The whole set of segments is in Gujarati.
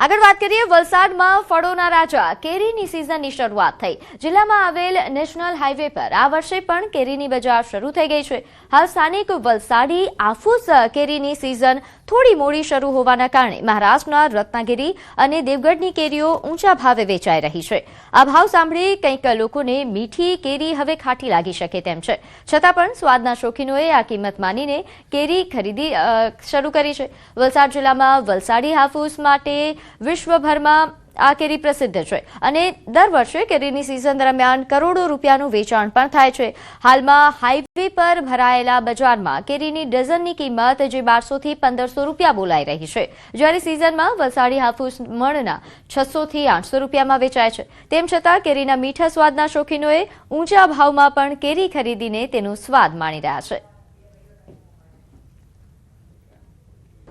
આગળ વાત કરીએ વલસાડમાં ફળોના રાજા કેરીની સિઝનની શરૂઆત થઈ। જિલ્લામાં આવેલ નેશનલ હાઈવે પર આ વર્ષે પણ કેરીની બજાર શરૂ થઈ ગઈ છે। હાલ સ્થાનિક વલસાડી આફૂસ કેરીની સિઝન થોડી મોડી શરૂ હોવાના કારણે મહારાષ્ટ્રના રત્નાગીરી અને દેવગઢની કેરીઓ ઊંચા ભાવે વેચાઈ રહી છે। આ ભાવ સાંભળી કંઈક લોકોને મીઠી કેરી હવે ખાટી લાગી શકે તેમ છે, છતાં પણ સ્વાદના શોખીનોએ આ કિંમત માનીને કેરી ખરીદી શરૂ કરી છે। વલસાડ જિલ્લામાં વલસાડી હાફૂસ માટે વિશ્વભરમાં આ કેરી પ્રસિદ્ધ છે અને દર વર્ષે કેરીની સિઝન દરમિયાન કરોડો રૂપિયાનું વેચાણ પણ થાય છે। હાલમાં હાઈવે પર ભરાયેલા બજારમાં કેરીની ડઝનની કિંમત જે 1200 થી 1500 રૂપિયા બોલાઈ રહી છે, જ્યારે સિઝનમાં વલસાડી હાફૂસ મણના 600 થી 800 રૂપિયામાં વેચાય છે। તેમ છતાં કેરીના મીઠા સ્વાદના શોખીનોએ ઊંચા ભાવમાં પણ કેરી ખરીદીને તેનો સ્વાદ માણી રહ્યા છે।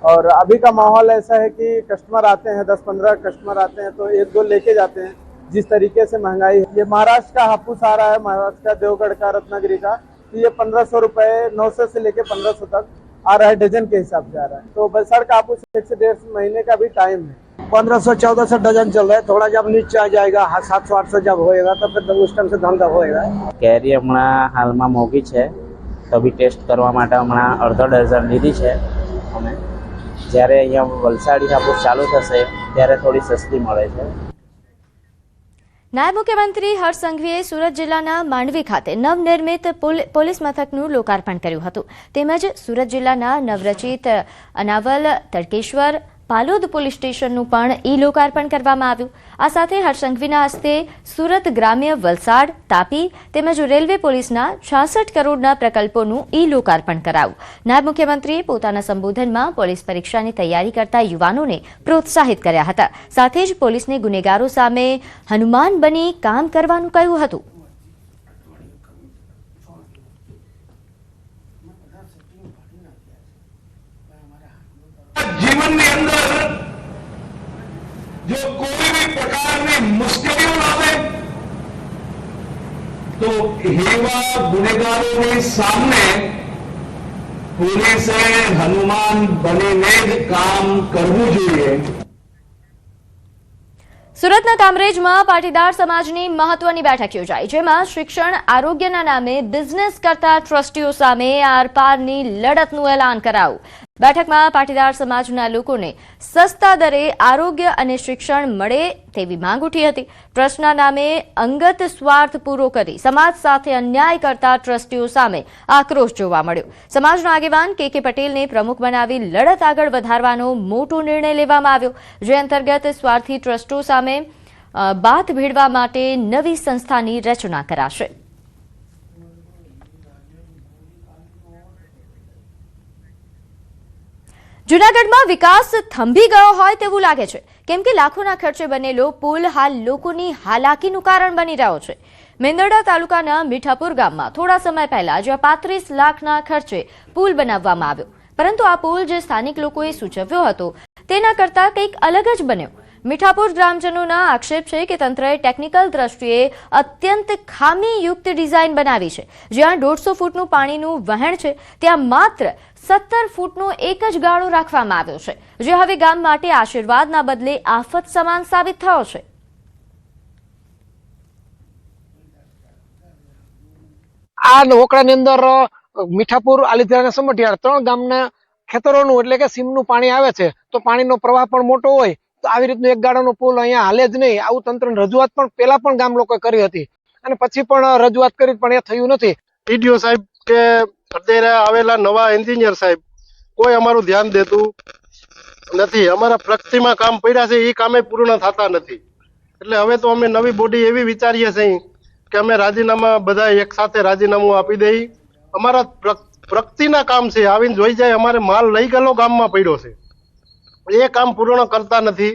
और अभी का माहौल ऐसा है कि कस्टमर आते हैं, 10-15 कस्टमर आते हैं तो एक दो लेके जाते हैं। जिस तरीके से महंगाई है, ये महाराष्ट्र का हाफूस आ रहा है, महाराष्ट्र का देवगढ़ का रत्नागिरी का, तो ये 1500 रुपए 900 से लेके 1500 तक आ रहा है, डजन के हिसाब से आ रहा है। तो वलसाड़ का हाफूस 1 से 1.5 महीने का भी टाइम है। 1500-1400 डजन चल रहा है। थोड़ा जब नीचे आ जाएगा 700-800 जब होएगा तो फिर उस टाइम से धंधा होएगा। કેરી હમણાં હાલમાં મોંઘી છે, તો બી ટેસ્ટ કરવા માટે હમણાં અડધો ડઝન લીધી છે અમે। જ્યારે અહીંયા વલસાડી હાફૂસ ચાલુ થશે ત્યારે થોડી સસ્તી મળે છે। નાયબ મુખ્યમંત્રી હર્ષ સંઘવીએ સુરત જિલ્લાના માંડવી ખાતે નવનિર્મિત પોલીસ મથકનું લોકાર્પણ કર્યું હતું, તેમજ સુરત જિલ્લાના નવરચિત અનાવલ તડકેશ્વર પાલોદ પોલીસ સ્ટેશનનું પણ લોકાર્પણ કરવામાં આવ્યું। આ સાથે હર્ષ સંઘવીના હસ્તે સુરત ગ્રામ્ય, વલસાડ, તાપી તેમજ રેલવે પોલીસના 66 કરોડના પ્રકલ્પોનું લોકાર્પણ કરાયું। નાયબ મુખ્યમંત્રીએ પોતાના સંબોધનમાં પોલીસ પરીક્ષાની તૈયારી કરતા યુવાનોને પ્રોત્સાહિત કર્યા હતા, સાથે જ પોલીસને ગુનેગારો સામે હનુમાન બની કામ કરવાનું કહ્યું હતું। જીવનની અંદર જો કોઈ બી પ્રકારની મુશ્કેલીઓ આવે તો એવા ગુનેગારોની સામે પોલીસે હનુમાન બનીને જ કામ કરવું જોઈએ। સુરતના કામરેજમાં પાટીદાર સમાજની મહત્વની બેઠક યોજાઈ, જેમાં શિક્ષણ, આરોગ્યના નામે બિઝનેસ કરતા ટ્રસ્ટીઓ સામે આરપારની લડતનું એલાન કરાયું। બેઠકમાં પાટીદાર સમાજના લોકોને સસ્તા દરે આરોગ્ય અને શિક્ષણ મળે તેવી માંગ ઉઠી હતી। ટ્રસ્ટના નામે અંગત સ્વાર્થ પૂરો કરી સમાજ સાથે અન્યાય કરતા ટ્રસ્ટીઓ સામે આક્રોશ જોવા મળ્યો। સમાજના આગેવાન કે પટેલને પ્રમુખ બનાવી લડત આગળ વધારવાનો મોટો નિર્ણય લેવામાં આવ્યો, જે અંતર્ગત સ્વાર્થી ટ્રસ્ટો સામે બાથ ભીડવા માટે નવી સંસ્થાની રચના કરાશે। જૂનાગઢમાં વિકાસ થંભી ગયો હોય તેવું લાગે છે, કેમ કે લાખોના ખર્ચે બનેલો પુલ હાલ લોકોની હાલાકીનું કારણ બની રહ્યો છે। મેંદરડા તાલુકાના મીઠાપુર ગામમાં થોડા સમય પહેલા જ્યાં 35 લાખના ખર્ચે પુલ બનાવવામાં આવ્યો, પરંતુ આ પુલ જે સ્થાનિક લોકોએ સૂચવ્યો હતો તેના કરતાં કંઈક અલગ જ બન્યો। મીઠાપુર ગ્રામજનોના આક્ષેપ છે કે તંત્રએ ટેકનિકલ દ્રષ્ટિએ અત્યંત ખામીયુક્ત ડિઝાઇન બનાવી છે। જ્યાં 150 ફૂટનું પાણીનું વહેણ છે, ત્યાં માત્ર 17 ફૂટનો એક જ ગાળો રાખવામાં આવ્યો છે, જે હવે ગામ માટે આશીર્વાદના બદલે આફત સમાન સાબિત થયો છે। આ હોકળાની અંદર મીઠાપુર, આલીધરા અને સમઢિયાળ 3 ગામના ખેતરોનું એટલે કે સીમનું પાણી આવે છે, તો પાણીનો પ્રવાહ પણ મોટો હોય તો આવી રીતનું એક ગાળાનો પુલ અહીંયા હાલે જ નહીં। આવું તંત્રની રજૂઆત પણ પહેલા પણ ગામ લોકોએ કરી હતી અને પછી પણ રજૂઆત કરી પણ એ થયું નથી। ટીડીઓ સાહેબ કે અત્યારે આવેલા નવા એન્જિનિયર સાહેબ કોઈ અમારું ધ્યાન દેતું નથી। અમારા પ્રગતિમાં કામ પડ્યા છે એ કામે પૂર્ણ થતા નથી, એટલે હવે તો અમે નવી બોડી એવી વિચારીએ છીએ કે અમે રાજીનામા બધા એક સાથે રાજીનામું આપી દઈએ। અમારા પ્રગતિના કામ છે, આવીને જોઈ જાય અમારે માલ લઈ ગયેલો ગામમાં પડ્યો છે, એ કામ પૂર્ણ કરતા નથી।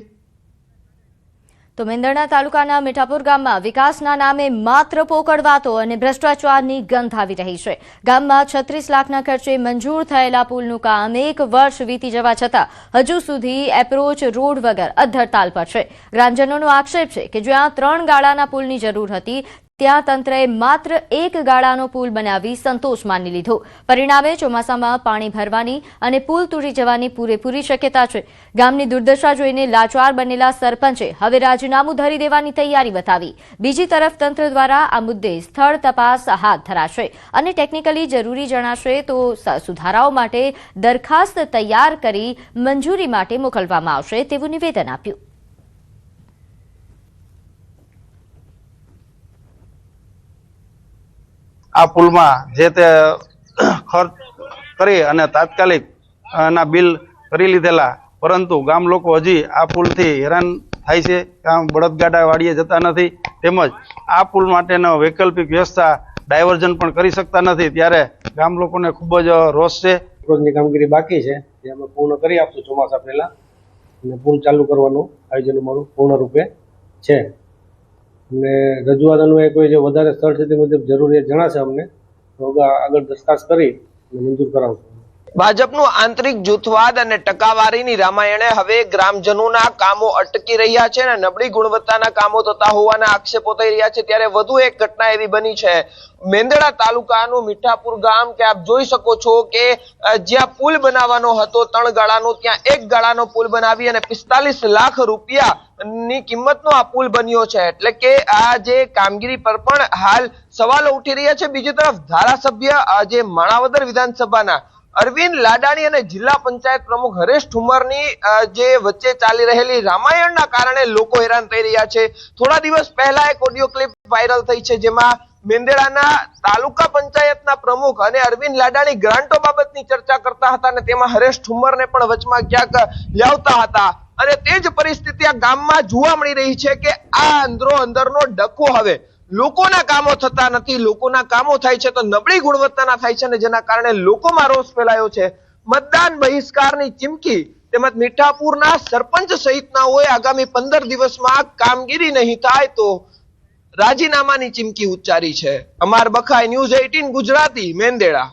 તો મેંદરડા તાલુકાના મીઠાપુર ગામમાં વિકાસના નામે માત્ર પોકળ વાતો અને ભ્રષ્ટાચારની ગંધ આવી રહી છે। ગામમાં 36 લાખના ખર્ચે મંજૂર થયેલા પુલનું કામ 1 વર્ષ વીતી જવા છતાં હજુ સુધી એપ્રોચ રોડ વગર અધ્ધરતાલ પર છે। ગ્રામજનોનો આક્ષેપ છે કે જ્યાં 3 ગાળાના પુલની જરૂર હતી ત્યાં તંત્રએ માત્ર એક ગાળાનો પુલ બનાવી સંતોષ માની લીધો. પરિણામે ચોમાસામાં પાણી ભરવાની અને પુલ તૂટી જવાની પૂરેપૂરી શક્યતા છે. ગામની દુર્દશા જોઈને લાચાર બનેલા સરપંચે હવે રાજીનામું ધરી દેવાની તૈયારી બતાવી. બીજી તરફ તંત્ર દ્વારા આ મુદ્દે સ્થળ તપાસ હાથ ધરાશે અને ટેકનિકલી જરૂરી જણાશે તો સુધારાઓ માટે દરખાસ્ત તૈયાર કરી મંજૂરી માટે મોકલવામાં આવશે તેવું નિવેદન આપ્યું. આ પુલમાં જે તે ખર્ચ કરી અને તાત્કાલિક ના બિલ કરી લીધેલા, પરંતુ ગામ લોકો હજી આ પુલથી હેરાન થાય છે. બળદગાડા વાડીએ જતા નથી, તેમજ આ પુલ માટેનો વૈકલ્પિક વ્યવસ્થા ડાયવર્ઝન પણ કરી શકતા નથી. ત્યારે ગામ લોકોને ખૂબ જ રોષ છે. રોજની કામગીરી બાકી છે જે અમે પૂર્ણ કરી આપશું ચોમાસા પહેલા, અને પુલ ચાલુ કરવાનું આયોજન અમારું પૂર્ણ રૂપે છે. અને રજૂઆત અન્વયે કોઈ જે વધારે સ્થળ છે તે મુજબ જરૂરિયાત જણાશે અમને તો આગળ દરખાસ્ત કરી અને મંજૂર કરાવશું. ભાજપનું આંતરિક જૂથવાદ અને ટકાવારીની રામાયણે હવે ગ્રામજનોના કામો અટકી રહ્યા છે અને નબળી ગુણવત્તાના કામો થતા હોવાના આક્ષેપો થઈ રહ્યા છે. ત્યારે વધુ એક ઘટના એવી બની છે મેંદરડા તાલુકાનું મીઠાપુર ગામ કે આપ જોઈ શકો છો કે જ્યાં પુલ બનાવવાનો હતો 3 ગાળાનો, ત્યાં 1 ગાળાનો પુલ બનાવી અને 45 લાખ રૂપિયાની કિંમતનો આ પુલ બન્યો છે. એટલે કે આ જે કામગીરી પર પણ હાલ સવાલો ઉઠી રહ્યા છે. બીજી તરફ ધારાસભ્ય જે માણાવદર વિધાનસભાના અરવિંદ લાડાણી અને જિલ્લા પંચાયત પ્રમુખ હરેશ ઠુમરની જે વચ્ચે ચાલી રહેલી રામાયણના કારણે લોકો હેરાન થઈ રહ્યા છે. થોડા દિવસ પહેલા એક ઓડિયો ક્લિપ વાયરલ થઈ છે જેમાં મેંદરડાના તાલુકા પંચાયતના પ્રમુખ અને અરવિંદ લાડાણી ગ્રાન્ટો બાબતની ચર્ચા કરતા હતા અને તેમાં હરેશ ઠુમરને પણ વચમાં ક્યાંક લાવતા હતા. અને તે જ પરિસ્થિતિ આ ગામમાં જોવા મળી રહી છે કે આ અંદરનો ડખો હવે લોકોના કામો થતા નથી. લોકોના કામો થાય છે તો નબળી ગુણવત્તાના થાય છે અને જેના કારણે લોકોમાં રોષ ફેલાયો છે. મતદાન બહિષ્કારની ચીમકી તેમજ મીઠાપુરના સરપંચ સહિતનાઓએ આગામી 15 દિવસમાં કામગીરી નહીં થાય તો રાજીનામાની ચીમકી ઉચ્ચારી છે. અમાર બખાઈ ન્યૂઝ 18 ગુજરાતી મેંદેડા.